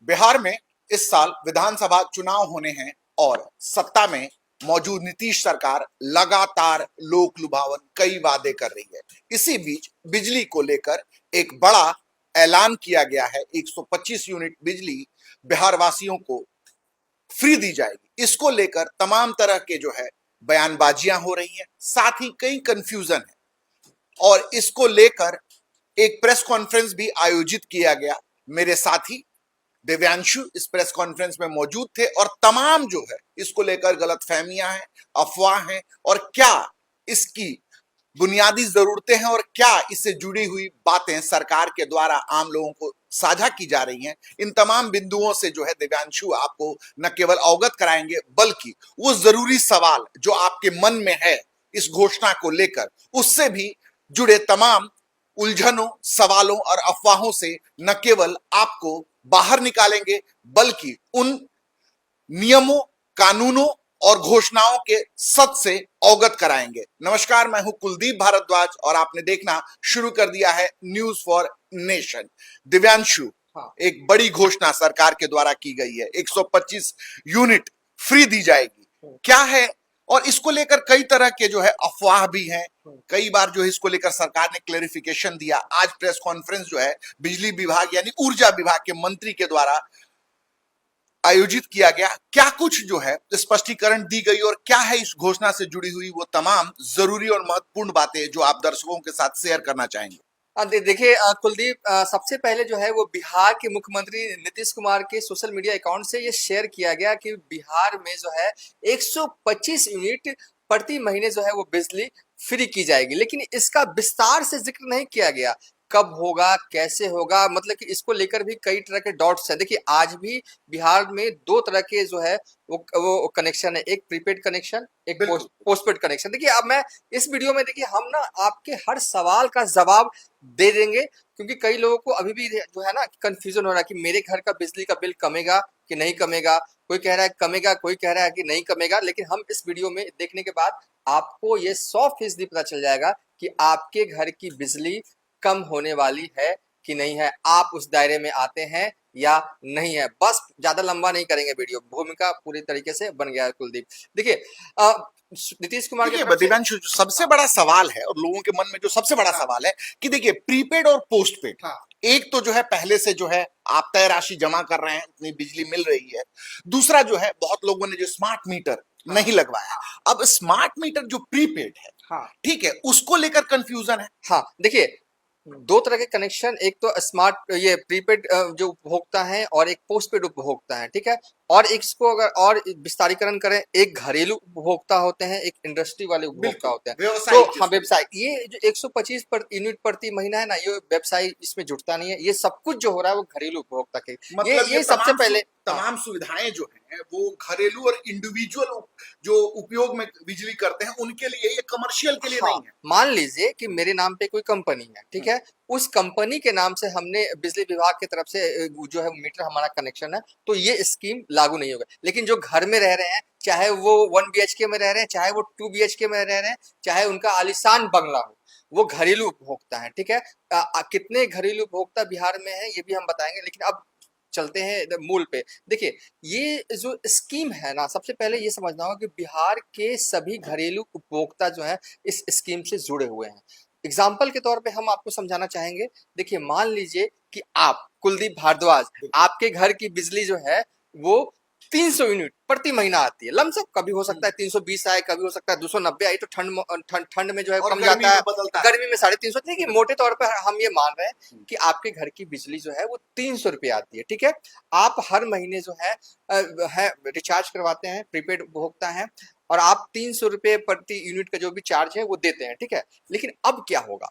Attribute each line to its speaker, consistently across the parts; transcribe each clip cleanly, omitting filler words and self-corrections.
Speaker 1: बिहार में इस साल विधानसभा चुनाव होने हैं और सत्ता में मौजूद नीतीश सरकार लगातार लोक लुभावन कई वादे कर रही है। इसी बीच बिजली को लेकर एक बड़ा ऐलान किया गया है। 125 यूनिट बिजली बिहार वासियों को फ्री दी जाएगी। इसको लेकर तमाम तरह के जो है बयानबाजियां हो रही हैं, साथ ही कई कंफ्यूजन है और इसको लेकर एक प्रेस कॉन्फ्रेंस भी आयोजित किया गया। मेरे साथी दिव्यांशु इस प्रेस कॉन्फ्रेंस में मौजूद थे और तमाम जो है इसको लेकर गलतफहमियां हैं, अफवाह हैं और क्या इसकी बुनियादी जरूरतें हैं और क्या इससे जुड़ी हुई बातें सरकार के द्वारा आम लोगों को साझा की जा रही हैं। इन तमाम बिंदुओं से जो है दिव्यांशु आपको न केवल अवगत कराएंगे बल्कि वो जरूरी सवाल जो आपके मन में है इस घोषणा को लेकर, उससे भी जुड़े तमाम उलझनों, सवालों और अफवाहों से न केवल आपको बाहर निकालेंगे बल्कि उन नियमों, कानूनों और घोषणाओं के सच से अवगत कराएंगे। नमस्कार, मैं हूं कुलदीप भारद्वाज और आपने देखना शुरू कर दिया है न्यूज फॉर नेशन। दिव्यांशु, एक बड़ी घोषणा सरकार के द्वारा की गई है, 125 यूनिट फ्री दी जाएगी। क्या है? और इसको लेकर कई तरह के जो है अफवाह भी हैं। कई बार जो है इसको लेकर सरकार ने क्लेरिफिकेशन दिया। आज प्रेस कॉन्फ्रेंस जो है बिजली विभाग यानी ऊर्जा विभाग के मंत्री के द्वारा आयोजित किया गया। क्या कुछ जो है स्पष्टीकरण दी गई और क्या है इस घोषणा से जुड़ी हुई वो तमाम जरूरी और महत्वपूर्ण बातें जो आप दर्शकों के साथ शेयर करना चाहेंगे?
Speaker 2: देखिए कुलदीप, सबसे पहले जो है वो बिहार के मुख्यमंत्री नीतीश कुमार के सोशल मीडिया अकाउंट से ये शेयर किया गया कि बिहार में जो है 125 यूनिट प्रति महीने जो है वो बिजली फ्री की जाएगी, लेकिन इसका विस्तार से जिक्र नहीं किया गया। कब होगा, कैसे होगा, मतलब कि इसको लेकर भी कई तरह के डॉट्स हैं। देखिए आज भी बिहार में दो तरह के जो है वो कनेक्शन है, एक प्रीपेड कनेक्शन, एक पोस्टपेड कनेक्शन। देखिए अब मैं इस वीडियो में, देखिए हम ना आपके हर सवाल का जवाब दे देंगे, क्योंकि कई लोगों को अभी भी जो है ना कंफ्यूजन हो रहा है कि मेरे घर का बिजली का बिल कमेगा कि नहीं कमेगा। कोई कह रहा है कमेगा, कोई कह रहा है कि नहीं कमेगा। लेकिन हम इस वीडियो में देखने के बाद आपको ये 100% पता चल जाएगा कि आपके घर की बिजली कम होने वाली है कि नहीं है, आप उस दायरे में आते हैं या नहीं है। बस ज्यादा लंबा नहीं करेंगे वीडियो, भूमिका पूरी तरीके से बन गया है कुलदीप। देखिए नीतीश कुमार की तरफ से
Speaker 1: दिव्यांशु, जो सबसे बड़ा सवाल है और लोगों के मन में जो सबसे बड़ा सवाल है कि देखिए प्रीपेड और पोस्टपेड, एक तो जो है पहले से जो है आप तय राशि जमा कर रहे हैं, उतनी बिजली मिल रही है। दूसरा जो है बहुत लोगों ने जो स्मार्ट मीटर नहीं लगवाया। अब स्मार्ट मीटर जो प्रीपेड है, ठीक है, उसको लेकर कंफ्यूजन है।
Speaker 2: हाँ देखिए, दो तरह के कनेक्शन, एक तो स्मार्ट ये प्रीपेड जो उपभोक्ता है और एक पोस्टपेड उपभोक्ता है, ठीक है। और इसको अगर और विस्तारीकरण करें, एक घरेलू उपभोक्ता होते हैं, एक इंडस्ट्री वाले उपभोक्ता होते हैं। तो हाँ, व्यवसाय, ये जो 125 यूनिट प्रति महीना है ना, ये व्यवसाय इसमें जुटता नहीं है। ये सब कुछ जो हो रहा है वो घरेलू उपभोक्ता के,
Speaker 1: मतलब
Speaker 2: ये सबसे पहले
Speaker 1: तमाम सुविधाएं जो हैं वो घरेलू और इंडिविजुअल जो उपयोग में बिजली करते हैं उनके लिए, ये कमर्शियल के लिए नहीं है।
Speaker 2: मान लीजिए कि मेरे नाम पे कोई कंपनी है, ठीक है, उस कंपनी के नाम से हमने बिजली विभाग की तरफ से जो है मीटर हमारा कनेक्शन है, तो ये स्कीम लागू नहीं होगा। लेकिन जो घर में रह रहे हैं, चाहे वो 1 BHK में रह रहे हैं, चाहे वो 2 BHK में रह रहे हैं, चाहे उनका आलीशान बंगला हो, वो घरेलू उपभोक्ता है, ठीक है। कितने घरेलू उपभोक्ता बिहार में है ये भी हम बताएंगे, लेकिन अब चलते हैं मूल पे। देखिए ये जो स्कीम है ना, सबसे पहले ये समझना होगा कि बिहार के सभी घरेलू उपभोक्ता जो है इस स्कीम से जुड़े हुए हैं। एग्जाम्पल के तौर पे हम आपको समझाना चाहेंगे। देखिए मान लीजिए कि आप कुलदीप भारद्वाज, आपके घर की बिजली जो है वो 300 यूनिट प्रति महीना आती है, लमसम। कभी हो सकता है 320 आए, कभी हो सकता है 290 आई, तो ठंड में जो है कम जाता है, गर्मी में 350। देखिए मोटे तौर पर हम ये मान रहे हैं कि आपके घर की बिजली जो है वो 300 रुपये आती है, ठीक है। आप हर महीने जो है रिचार्ज करवाते हैं, प्रीपेड उपभोक्ता है, और आप 300 रुपये प्रति यूनिट का जो भी चार्ज है वो देते हैं, ठीक है। लेकिन अब क्या होगा,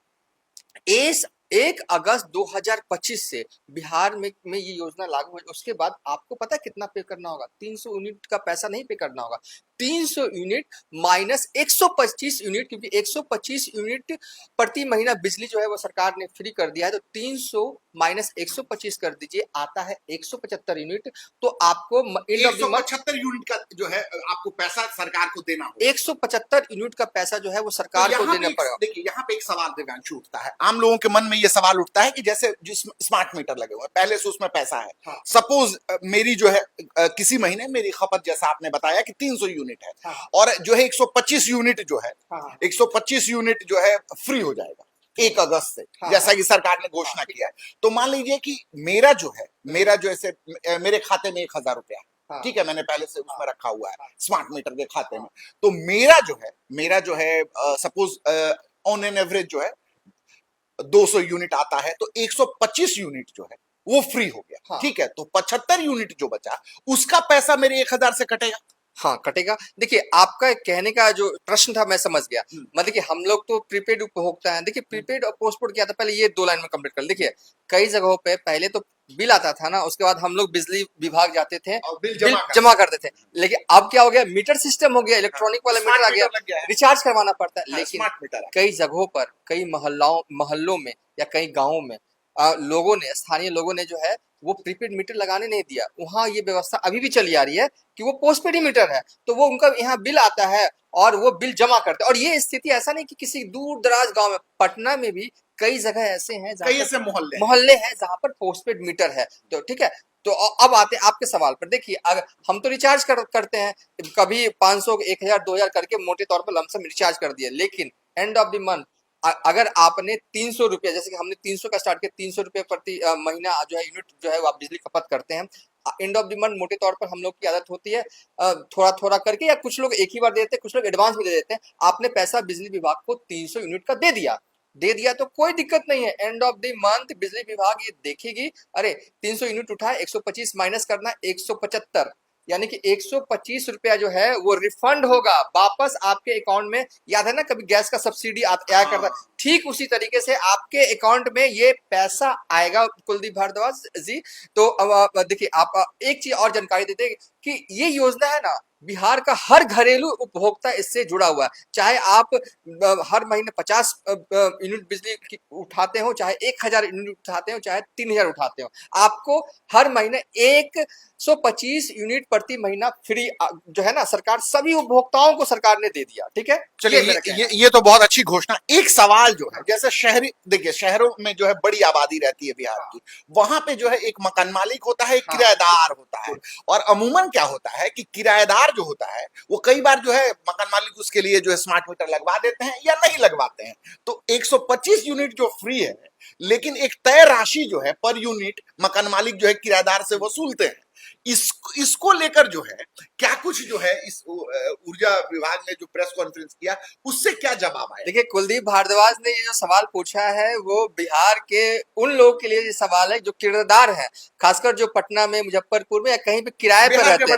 Speaker 2: इस 1 अगस्त 2025 से बिहार में ये योजना लागू हुई। उसके बाद आपको पता है कितना पे करना होगा? 300 यूनिट का पैसा नहीं पे करना होगा, 300 यूनिट माइनस 125 यूनिट, क्योंकि 125 यूनिट प्रति महीना बिजली जो है वो सरकार ने फ्री कर दिया है, तो 300 माइनस 125 कर दीजिए, आता है 175 यूनिट। तो आपको end of the month
Speaker 1: 175 unit का जो है आपको पैसा सरकार को देना होगा।
Speaker 2: 175 यूनिट का पैसा जो है वो
Speaker 1: तो
Speaker 2: सरकार को
Speaker 1: यहाँ
Speaker 2: देना
Speaker 1: पे
Speaker 2: पड़ेगा।
Speaker 1: देखिए, यहाँ पे एक सवाल दिव्यांशु उठता है, आम लोगों के मन में ये सवाल उठता है कि जैसे जिस स्मार्ट मीटर लगे हुए हैं, पहले से उसमें पैसा है।
Speaker 2: हाँ।
Speaker 1: सपोज मेरी जो है किसी महीने मेरी खपत जैसा आपने बताया कि 300 यूनिट है,
Speaker 2: हाँ।
Speaker 1: और जो है 125 यूनिट जो है,
Speaker 2: हाँ।
Speaker 1: 125 यूनिट जो है फ्री हो जाएगा 1 अगस्त से,
Speaker 2: हाँ।
Speaker 1: जैसा कि सरकार ने घोषणा किया है। तो मान लीजिए कि मेरा जो है, मेरा जो ऐसे मेरे खाते में 1000 रुपया है,
Speaker 2: हाँ।
Speaker 1: ठीक है, मैंने पहले से उसमें रखा हुआ है स्मार्ट मीटर के खाते में। तो मेरा जो है सपोज ऑन एन एवरेज जो है 200 यूनिट आता है, तो 125 यूनिट जो है वो फ्री हो गया।
Speaker 2: हाँ।
Speaker 1: ठीक है, तो 75 यूनिट जो बचा उसका पैसा मेरे 1000 से कटेगा।
Speaker 2: हाँ, कटेगा। देखिए, आपका कहने का जो प्रश्न था मैं समझ गया। मतलब देखिए, हम लोग तो प्रीपेड उपभोक्ता हैं। देखिए, प्रीपेड और पोस्टपेड क्या था, पहले ये 2 लाइन में कंप्लीट कर। देखिए, कई जगहों पे पहले तो बिल आता था ना, उसके बाद हम लोग बिजली विभाग जाते थे,
Speaker 1: और बिल
Speaker 2: बिल जमा करते थे। लेकिन अब क्या हो गया, मीटर सिस्टम हो गया, इलेक्ट्रॉनिक वाला
Speaker 1: स्मार्ट
Speaker 2: मीटर आ
Speaker 1: मीटर लग गया
Speaker 2: गया,
Speaker 1: है।
Speaker 2: रिचार्ज करवाना पड़ता है।
Speaker 1: हाँ,
Speaker 2: लेकिन
Speaker 1: स्मार्ट मीटर है।
Speaker 2: कई जगहों पर, कई मोहल्लों में या कई गाँवों में लोगों ने, स्थानीय लोगों ने जो है वो प्रीपेड मीटर लगाने नहीं दिया। वहां ये व्यवस्था अभी भी चली आ रही है कि वो पोस्टपेड ही मीटर है, तो वो उनका यहाँ बिल आता है और वो बिल जमा करते हैं। और ये स्थिति ऐसा नहीं कि किसी दूर दराज गांव में, पटना में भी कई जगह ऐसे हैं,
Speaker 1: कई ऐसे
Speaker 2: मोहल्ले हैं जहां पर पोस्टपेड मीटर है। तो ठीक है, तो अब आते हैं आपके सवाल पर। देखिए, अगर हम तो रिचार्ज करते हैं, कभी 500, 1000, 2000 करके मोटे तौर पर लमसम रिचार्ज कर दिए, लेकिन एंड ऑफ द मंथ अगर आपने 300 रुपया, जैसे कि हमने 300 का स्टार्ट किया, 300 रुपये प्रति महीना जो है यूनिट जो है वो आप बिजली खपत करते हैं, एंड ऑफ द मंथ मोटे तौर पर हम लोग की आदत होती है थोड़ा थोड़ा करके, या कुछ लोग एक ही बार देते हैं, कुछ लोग एडवांस में दे देते हैं। आपने पैसा बिजली विभाग को 300 यूनिट का दे दिया तो कोई दिक्कत नहीं है। एंड ऑफ द मंथ बिजली विभाग ये देखेगी, अरे 300 यूनिट उठाए, 125 माइनस करना 175, यानी कि 125 रुपया जो है वो रिफंड होगा वापस आपके अकाउंट में। याद है ना, कभी गैस का सब्सिडी आया करता, ठीक उसी तरीके से आपके अकाउंट में ये पैसा आएगा कुलदीप भारद्वाज जी। तो अब देखिए, आप एक चीज और जानकारी देते हैं कि ये योजना है ना, बिहार का हर घरेलू उपभोक्ता इससे जुड़ा हुआ है। चाहे आप हर महीने 50 यूनिट बिजली उठाते हो, चाहे 1000 यूनिट उठाते हो, चाहे 3000 उठाते हो, आपको हर महीने 125 यूनिट प्रति महीना फ्री जो है ना, सरकार सभी उपभोक्ताओं को सरकार ने दे दिया। ठीक है,
Speaker 1: चलिए, ये तो बहुत अच्छी घोषणा। एक सवाल जो है, जैसे शहरी, देखिए शहरों में जो है बड़ी आबादी रहती है बिहार की, वहां पे जो है एक मकान मालिक होता है, एक किराएदार होता है, और अमूमन क्या होता है कि किराएदार जो होता है वो कई बार जो है मकान मालिक उसके लिए जो है स्मार्ट मीटर लगवा देते हैं या नहीं लगवाते हैं। तो 125 यूनिट जो फ्री है, लेकिन एक तय राशि जो है पर यूनिट मकान मालिक जो है किराएदार से वसूलते हैं। इसको लेकर जो है क्या कुछ जो है इस ऊर्जा विभाग ने जो प्रेस कॉन्फ्रेंस किया उससे क्या जवाब आया?
Speaker 2: देखिए, कुलदीप भारद्वाज ने ये जो सवाल पूछा है वो बिहार के उन लोगों के लिए ये सवाल है जो किराएदार हैं, खासकर जो पटना में, मुजफ्फरपुर में या कहीं पे किराए पर रहते हैं,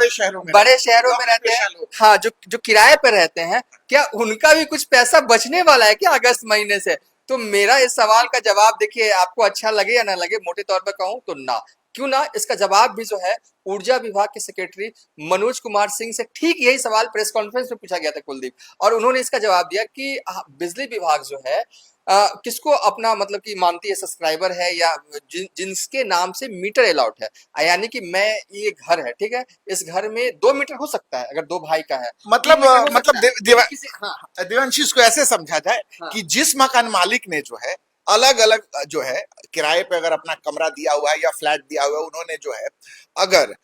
Speaker 2: बड़े शहरों में रहते हैं। हाँ, जो किराए पर रहते हैं, क्या उनका भी कुछ पैसा बचने वाला है क्या अगस्त महीने से? तो मेरा इस सवाल का जवाब, देखिए आपको अच्छा लगे या ना लगे, मोटे तौर पर कहूं तो ना, क्यों ना, इसका जवाब भी जो है ऊर्जा विभाग के सेक्रेटरी मनोज कुमार सिंह से ठीक यही सवाल प्रेस कॉन्फ्रेंस में पूछा गया था कुलदीप, और उन्होंने इसका जवाब दिया कि बिजली विभाग जो है किसको अपना मतलब कि मानती है सब्सक्राइबर है, या जिनके नाम से मीटर अलाउड है, यानी कि मैं, ये घर है, ठीक है, इस घर में 2 मीटर हो सकता है अगर 2 भाई का है,
Speaker 1: मतलब देवांशी, इसको ऐसे समझा जाए कि जिस मकान मालिक ने जो है अलग अलग जो है किराए पे अगर अपना कमरा दिया हुआ है या फ्लैट दिया हुआ है, उन्होंने जो है अगर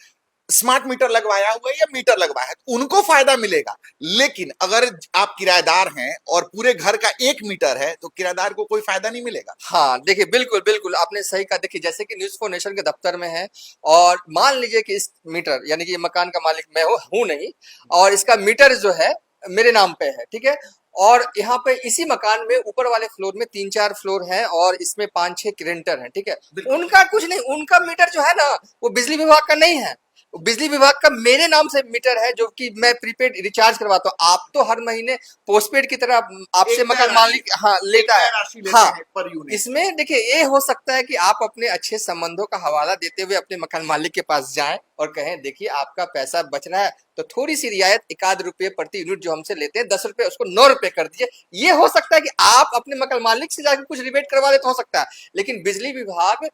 Speaker 1: स्मार्ट मीटर लगवाया हुआ है या मीटर लगवाया है तो उनको फायदा मिलेगा। लेकिन अगर आप किराएदार हैं और पूरे घर का 1 मीटर है तो किराएदार को कोई फायदा नहीं मिलेगा।
Speaker 2: हाँ, देखिए, बिल्कुल बिल्कुल आपने सही कहा। देखिए, जैसे कि न्यूज़ फॉर नेशन के दफ्तर में है, और मान लीजिए कि इस मीटर, यानी कि मकान का मालिक मैं हूं नहीं, और इसका मीटर जो है मेरे नाम पे है, ठीक है, और यहाँ पे इसी मकान में ऊपर वाले फ्लोर में 3-4 फ्लोर है और इसमें 5-6 रेंटर हैं, ठीक है, उनका कुछ नहीं, उनका मीटर जो है ना वो बिजली विभाग का नहीं है। बिजली विभाग का मेरे नाम से मीटर है जो कि मैं प्रीपेड रिचार्ज करवाता हूँ। आप तो हर महीने पोस्टपेड की तरह आपसे
Speaker 1: एक तय
Speaker 2: मकान मालिक
Speaker 1: राशि,
Speaker 2: हाँ
Speaker 1: एक
Speaker 2: लेता
Speaker 1: तय
Speaker 2: है।
Speaker 1: राशि लेते
Speaker 2: हाँ,
Speaker 1: हैं पर यूनिट।
Speaker 2: इसमें देखिए ये हो सकता है कि आप अपने अच्छे संबंधों का हवाला देते हुए अपने मकान मालिक के पास जाएं और कहें देखिए आपका पैसा बच रहा है तो थोड़ी सी रियायत एकाध रुपये प्रति यूनिट जो हमसे लेते हैं 10 रुपए उसको 9 रुपए कर दीजिए। ये हो सकता है कि आप अपने मकान मालिक से जाकर कुछ रिबेट करवा देते हो सकता है। लेकिन बिजली विभाग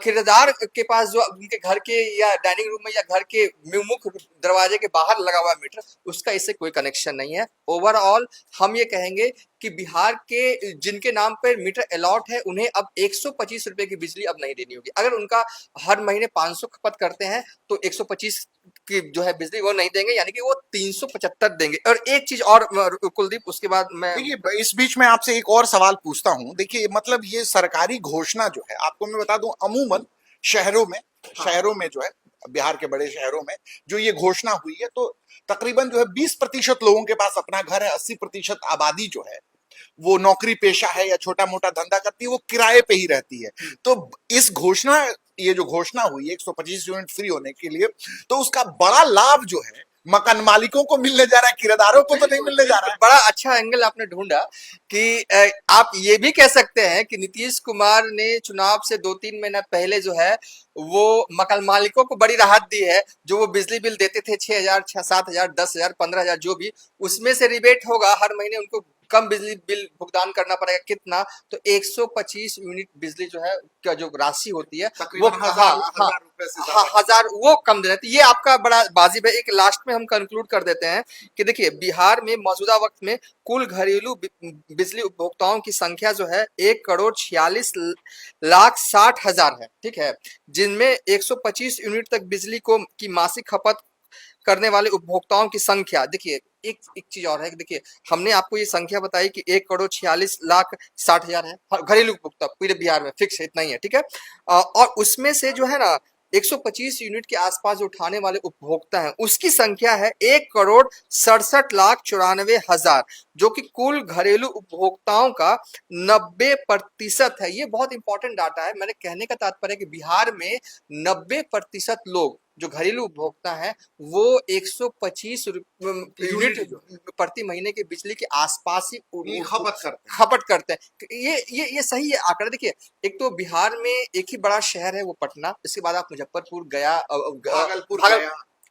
Speaker 2: किराएदार के पास जो उनके घर के या डाइनिंग रूम में या घर के मुख्य दरवाजे के बाहर लगा हुआ मीटर उसका इससे कोई कनेक्शन नहीं है। ओवरऑल हम ये कहेंगे कि बिहार के जिनके नाम पर मीटर अलॉट है उन्हें अब 125 रुपए की बिजली अब नहीं देनी होगी। अगर उनका हर महीने 500 खपत करते हैं तो 125 की जो है बिजली वो नहीं देंगे, यानी कि वो 375 देंगे। और एक चीज और कुलदीप, उसके बाद मैं
Speaker 1: देखिए इस बीच में आपसे एक और सवाल पूछता हूं। देखिए मतलब ये सरकारी घोषणा जो है, आपको मैं बता दूं, अमूमन शहरों में, शहरों में जो है, बिहार के बड़े शहरों में जो ये घोषणा हुई है, तो तकरीबन जो है 20% लोगों के पास अपना घर है, 80% आबादी जो है वो नौकरी पेशा है या छोटा मोटा धंधा करती है, वो किराए पे ही रहती है। तो इस घोषणा, ये जो घोषणा हुई है 125 यूनिट फ्री होने के लिए, तो उसका बड़ा लाभ जो है मकान मालिकों को मिलने जा रहा है, किराएदारों को तो नहीं मिलने जा रहा है।
Speaker 2: बड़ा अच्छा एंगल आपने ढूंढा कि आप ये भी कह सकते हैं कि नीतीश कुमार ने चुनाव से 2-3 महीना पहले जो है वो मकान मालिकों को बड़ी राहत दी है। जो वो बिजली बिल देते थे 6,000, 7,000, 10,000, 15,000 जो भी, उसमें से रिबेट होगा, हर महीने उनको कम बिजली बिल भुगतान करना पड़ेगा। कितना? तो 125 यूनिट बिजली जो है का जो राशि होती है वो
Speaker 1: तकरीबन
Speaker 2: हाँ
Speaker 1: हजार
Speaker 2: हाँ
Speaker 1: हजार रुपए से
Speaker 2: हाँ
Speaker 1: ज्यादा।
Speaker 2: 1000 वो कम दे रहे थे। ये आपका बड़ा वाजिब है। एक लास्ट में हम कंक्लूड कर देते हैं कि देखिए बिहार में मौजूदा वक्त में कुल घरेलू बिजली उपभोक्ताओं की संख्या जो है 1,46,60,000 है, ठीक है, जिनमें 125 यूनिट तक बिजली को की मासिक खपत करने वाले उपभोक्ताओं की संख्या, देखिए एक चीज और है कि देखिए हमने आपको ये संख्या बताई कि 1,46,60,000 है घरेलू उपभोक्ता पूरे बिहार में, फिक्स इतना ही है, ठीक है। और उसमें से जो है ना 125 यूनिट के आसपास जो उठाने वाले उपभोक्ता हैं उसकी संख्या है 1,67,94,000, जो कि कुल घरेलू उपभोक्ताओं का 90% है। ये बहुत इंपॉर्टेंट डाटा है। मैंने कहने का तात्पर्य है कि बिहार में 90% लोग जो घरेलू उपभोक्ता हैं वो 125 यूनिट प्रति महीने के बिजली के आसपास ही खपत करते हैं। ये सही है आंकड़ा। देखिए एक तो बिहार में एक ही बड़ा शहर है वो पटना, इसके बाद आप मुजफ्फरपुर, गया, भागलपुर,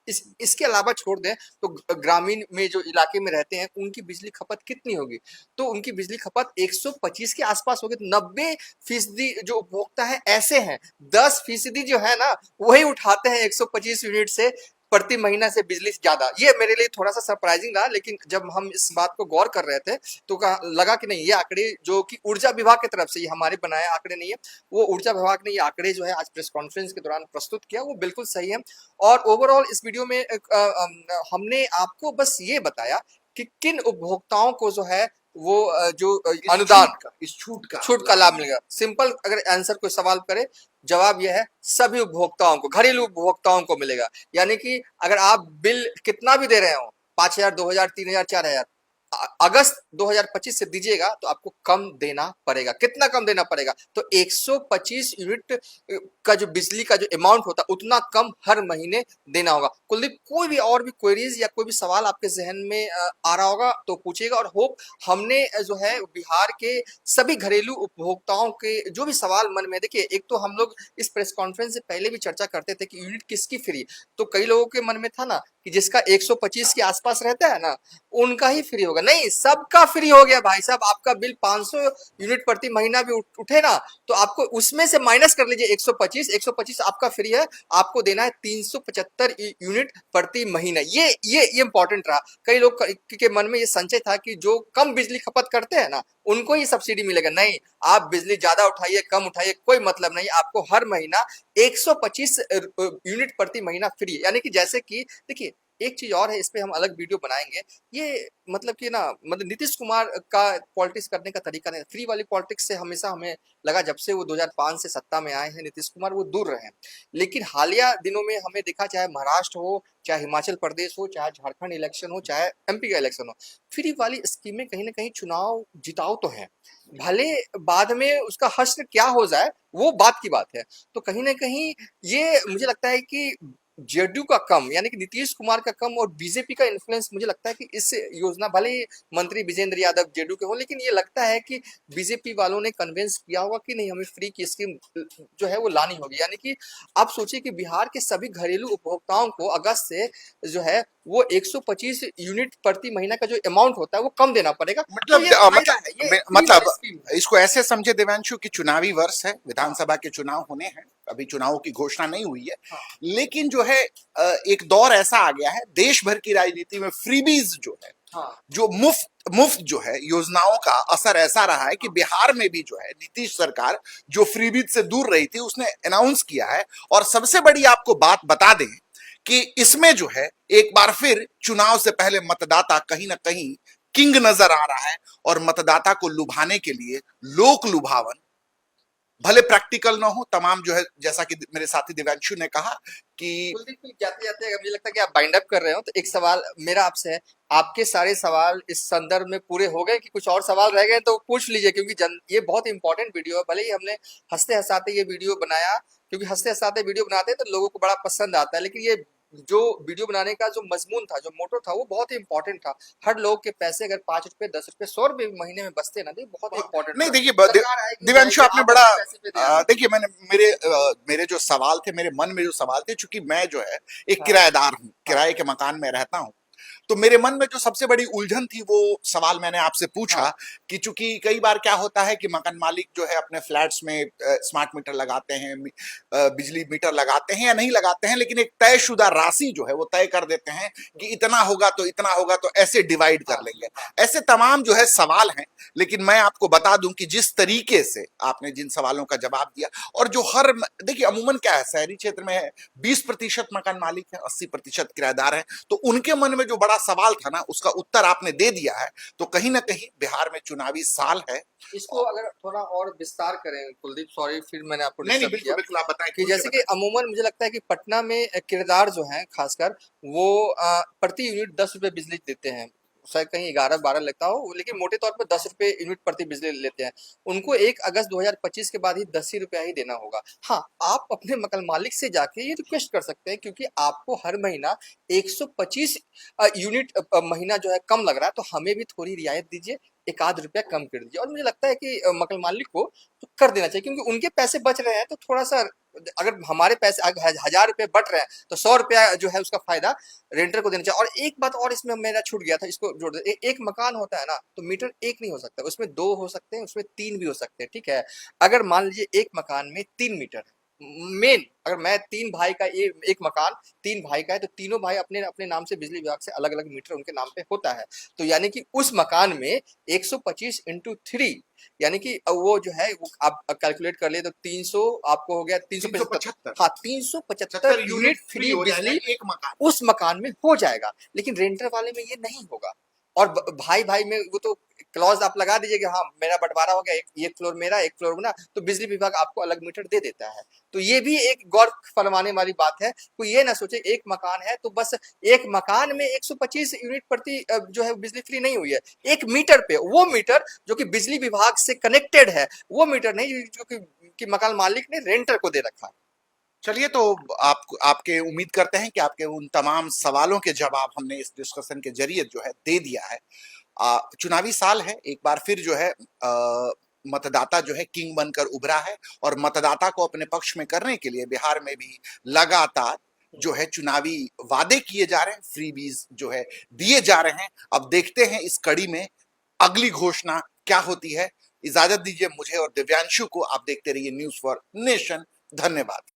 Speaker 2: इसके अलावा छोड़ दें तो ग्रामीण में जो इलाके में रहते हैं उनकी बिजली खपत कितनी होगी? तो उनकी बिजली खपत 125 के आसपास होगी। 90% जो उपभोक्ता है ऐसे हैं, 10% जो है ना वही उठाते हैं 125 यूनिट से प्रति महीना से बिजली ज्यादा। ये मेरे लिए थोड़ा सा सरप्राइजिंग रहा, लेकिन जब हम इस बात को गौर कर रहे थे तो लगा कि नहीं, ये आंकड़े जो कि ऊर्जा विभाग की तरफ से, ये हमारे बनाए आंकड़े नहीं है, वो ऊर्जा विभाग ने ये आंकड़े जो है आज प्रेस कॉन्फ्रेंस के दौरान प्रस्तुत किया, वो बिल्कुल सही है। और ओवरऑल इस वीडियो में हमने आपको बस ये बताया कि किन उपभोक्ताओं को जो है वो जो अनुदान
Speaker 1: इस
Speaker 2: छूट का लाभ मिलेगा। सिंपल अगर आंसर कोई सवाल करे, जवाब यह है सभी उपभोक्ताओं को, घरेलू उपभोक्ताओं को मिलेगा। यानी कि अगर आप बिल कितना भी दे रहे हो, 5,000, 2,000, 3,000, 4,000, अगस्त 2025 से दीजिएगा तो आपको कम देना पड़ेगा। कितना कम देना पड़ेगा? तो 125 यूनिट का जो बिजली का जो अमाउंट होता है उतना कम हर महीने देना होगा। कुलदीप, कोई भी और भी क्वेरीज या कोई भी सवाल आपके जहन में आ रहा होगा तो पूछिएगा। और होप हमने जो है बिहार के सभी घरेलू उपभोक्ताओं के जो भी सवाल मन में, देखिए एक तो हम लोग इस प्रेस कॉन्फ्रेंस से पहले भी चर्चा करते थे कि यूनिट किसकी फ्री, तो कई लोगों के मन में था ना कि जिसका 125 के आसपास रहता है ना उनका ही फ्री होगा। नहीं, सबका फ्री हो गया भाई साहब। आपका बिल 500 यूनिट प्रति महीना भी उठे ना तो आपको उसमें से माइनस कर लीजिए 125 आपका फ्री है, आपको देना है 375 यूनिट प्रति महीना। ये इंपॉर्टेंट रहा। कई लोग के मन में ये संशय था कि जो कम बिजली खपत करते हैं ना उनको ही सब्सिडी मिलेगा। नहीं, आप बिजली ज्यादा उठाइए कम उठाइए कोई मतलब नहीं, आपको हर महीना 125 यूनिट प्रति महीना फ्री। यानी कि जैसे कि देखिए एक चीज और है, इस पे हम अलग वीडियो बनाएंगे। ये मतलब कि ना, मतलब नीतीश कुमार का पॉलिटिक्स करने का तरीका नहीं, फ्री वाली पॉलिटिक्स से हमेशा हमें लगा, जब से वो 2005 से सत्ता में आए हैं नीतीश कुमार, वो दूर रहे हैं। लेकिन हालिया दिनों में हमें देखा, चाहे महाराष्ट्र हो, चाहे हिमाचल प्रदेश हो, चाहे झारखंड इलेक्शन हो, चाहे एमपी का इलेक्शन हो, फ्री वाली स्कीमें कहीं ना कहीं चुनाव जिताओ तो है, भले बाद में उसका हश्र क्या हो जाए वो बात की बात है। तो कहीं ना कहीं ये मुझे लगता है कि जेडीयू का कम, यानी कि नीतीश कुमार का कम और बीजेपी का इन्फ्लुएंस, मुझे लगता है कि इस योजना, भले ही मंत्री विजेंद्र यादव जेडीयू के हो, लेकिन ये लगता है कि बीजेपी वालों ने कन्विंस किया होगा कि नहीं, हमें फ्री की स्कीम जो है वो लानी होगी। यानी कि आप सोचिए कि बिहार के सभी घरेलू उपभोक्ताओं को अगस्त से जो है वो 125 यूनिट प्रति महीना का जो अमाउंट होता है वो कम देना पड़ेगा। तो
Speaker 1: मतलब
Speaker 2: ये फायदा है, ये फ्री
Speaker 1: मतलब
Speaker 2: वाली स्कीम है।
Speaker 1: इसको ऐसे समझे देवांशु कि चुनावी वर्ष है, विधानसभा के चुनाव होने हैं, अभी चुनावों की घोषणा नहीं हुई है,
Speaker 2: हाँ,
Speaker 1: लेकिन जो है एक दौर ऐसा आ गया है देश भर की राजनीति में, फ्रीबीज जो है,
Speaker 2: हाँ,
Speaker 1: जो मुफ्त मुफ्त जो है योजनाओं का असर ऐसा रहा है कि
Speaker 2: हाँ।
Speaker 1: बिहार में भी जो है नीतीश सरकार जो फ्रीबीज से दूर रही थी उसने अनाउंस किया है। और सबसे बड़ी आपको बात बता दें कि इसमें जो है एक बार फिर चुनाव से पहले मतदाता कहीं ना कहीं किंग नजर आ रहा है, और मतदाता को लुभाने के लिए लोक लुभावन, भले प्रैक्टिकल ना हो, तमाम जो है, जैसा कि मेरे साथी दिव्यांशु ने कहा कि
Speaker 2: कुलदीप जी, जाते जाते मुझे लगता है कि आप बाइंड अप कर रहे हो, तो एक सवाल मेरा आपसे है। आपके सारे सवाल इस संदर्भ में पूरे हो गए कि कुछ और सवाल रह गए तो पूछ लीजिए, क्योंकि ये बहुत इंपॉर्टेंट वीडियो है। भले ही हमने हंसते हंसाते ये वीडियो बनाया, क्योंकि हंसते हंसाते वीडियो बनाते हैं तो लोगों को बड़ा पसंद आता है, लेकिन ये जो वीडियो बनाने का जो मजमून था, जो मोटो था, वो बहुत ही इंपॉर्टेंट था। हर लोग के पैसे अगर 5 रुपए, 10 रुपए, 100 रुपए महीने में बचते ना, तो ये बहुत इंपॉर्टेंट
Speaker 1: नहीं
Speaker 2: था।
Speaker 1: देखिए,
Speaker 2: सरकार आएगी
Speaker 1: दिव्यांशु
Speaker 2: जाएगी,
Speaker 1: आपने
Speaker 2: आप
Speaker 1: बड़ा
Speaker 2: अपने पैसे पे ध्यान दीजिए।
Speaker 1: देखिए, मैंने मेरे जो सवाल थे, मेरे मन में जो सवाल थे, चूंकि मैं जो है एक
Speaker 2: हाँ,
Speaker 1: किराएदार हूँ,
Speaker 2: हाँ,
Speaker 1: किराए के मकान में रहता हूँ, तो मेरे मन में जो सबसे बड़ी उलझन थी वो सवाल मैंने आपसे पूछा
Speaker 2: हाँ,
Speaker 1: कि चूंकि कई बार क्या होता है कि मकान मालिक जो है अपने फ्लैट्स में स्मार्ट मीटर लगाते हैं, बिजली मीटर लगाते हैं या नहीं लगाते हैं, लेकिन एक तयशुदा राशि जो है वो तय कर देते हैं कि इतना होगा तो इतना होगा, तो ऐसे डिवाइड कर
Speaker 2: हाँ,
Speaker 1: लेंगे।
Speaker 2: हाँ,
Speaker 1: ऐसे तमाम जो है सवाल हैं, लेकिन मैं आपको बता दूं कि जिस तरीके से आपने जिन सवालों का जवाब दिया, और जो हर देखिए अमूमन क्या है, शहरी क्षेत्र में 20% मकान मालिक है, 80% किराएदार है, तो उनके मन में जो बड़ा सवाल था ना, उसका उत्तर आपने दे दिया है। तो कहीं ना कहीं बिहार में चुनावी साल है।
Speaker 2: इसको अगर थोड़ा और विस्तार करें कुलदीप, सॉरी फिर मैंने आपको
Speaker 1: नहीं नहीं,
Speaker 2: डिस्टर्ब
Speaker 1: बिल्कुल
Speaker 2: किया,
Speaker 1: बिल्कुल, आप बताएं,
Speaker 2: कि
Speaker 1: खुल के
Speaker 2: जैसे कि
Speaker 1: बताएं।
Speaker 2: अमूमन मुझे लगता है कि पटना में किरदार जो हैं खासकर, वो प्रति यूनिट 10 रुपए बिजली देते हैं। शायद कहीं 11-12 लेता हो, लेकिन मोटे तौर पर 10 रुपए यूनिट प्रति बिजली लेते हैं। उनको 1 अगस्त 2025 के बाद ही 10 ही रुपया ही देना होगा। हाँ, आप अपने मकान मालिक से जाके ये रिक्वेस्ट कर सकते हैं, क्योंकि आपको हर महीना 125 यूनिट महीना जो है कम लग रहा है, तो हमें भी थोड़ी रियायत दीजिए, 1 आध रुपया कम कर दीजिए। और मुझे लगता है कि मकान मालिक को तो कर देना चाहिए, क्योंकि उनके पैसे बच रहे हैं, तो थोड़ा सा, अगर हमारे पैसे 1000 रुपए बट रहे हैं, तो 100 रुपया जो है उसका फायदा रेंटर को देना चाहिए। और एक बात और इसमें मेरा छूट गया था, इसको जोड़ दे। एक मकान होता है ना, तो मीटर एक नहीं हो सकता, उसमें 2 हो सकते हैं, उसमें 3 भी हो सकते हैं, ठीक है। अगर मान लीजिए एक मकान में 3 मीटर है, मेन, अगर मैं 3 भाई का, ये एक मकान 3 भाई का है, तो तीनों भाई अपने अपने नाम से बिजली विभाग से अलग अलग मीटर उनके नाम पे होता है। तो यानी कि उस मकान में 125 इंटू 3, यानी कि वो जो है वो आप कैलकुलेट कर ले तो 300 आपको हो गया, 375।
Speaker 1: 375
Speaker 2: हाँ, 375
Speaker 1: 70
Speaker 2: यूनिट
Speaker 1: फ्री
Speaker 2: फ्री
Speaker 1: हो जाएगा
Speaker 2: बिजली
Speaker 1: एक मकान।
Speaker 2: उस मकान में हो जाएगा, लेकिन रेंटर वाले में ये नहीं होगा। और भाई भाई में वो तो क्लॉज आप लगा दीजिए कि हाँ मेरा बंटवारा हो गया, एक फ्लोर मेरा, एक फ्लोर ना, तो बिजली विभाग आपको अलग मीटर दे देता है। तो ये भी एक गौर फरमाने वाली बात है। कोई ये ना सोचे एक मकान है तो बस एक मकान में 125 यूनिट प्रति जो है बिजली फ्री नहीं हुई है। एक मीटर पे, वो मीटर जो कि बिजली विभाग से कनेक्टेड है, वो मीटर नहीं जो कि मकान मालिक ने रेंटर को दे रखा है।
Speaker 1: चलिए, तो आपके उम्मीद करते हैं कि आपके उन तमाम सवालों के जवाब हमने इस डिस्कशन के जरिए जो है दे दिया है। चुनावी साल है, एक बार फिर जो है मतदाता जो है किंग बनकर उभरा है, और मतदाता को अपने पक्ष में करने के लिए बिहार में भी लगातार जो है चुनावी वादे किए जा रहे हैं, फ्रीबीज जो है दिए जा रहे हैं। अब देखते हैं इस कड़ी में अगली घोषणा क्या होती है। इजाजत दीजिए मुझे और दिव्यांशु को, आप देखते रहिए न्यूज फॉर नेशन। धन्यवाद।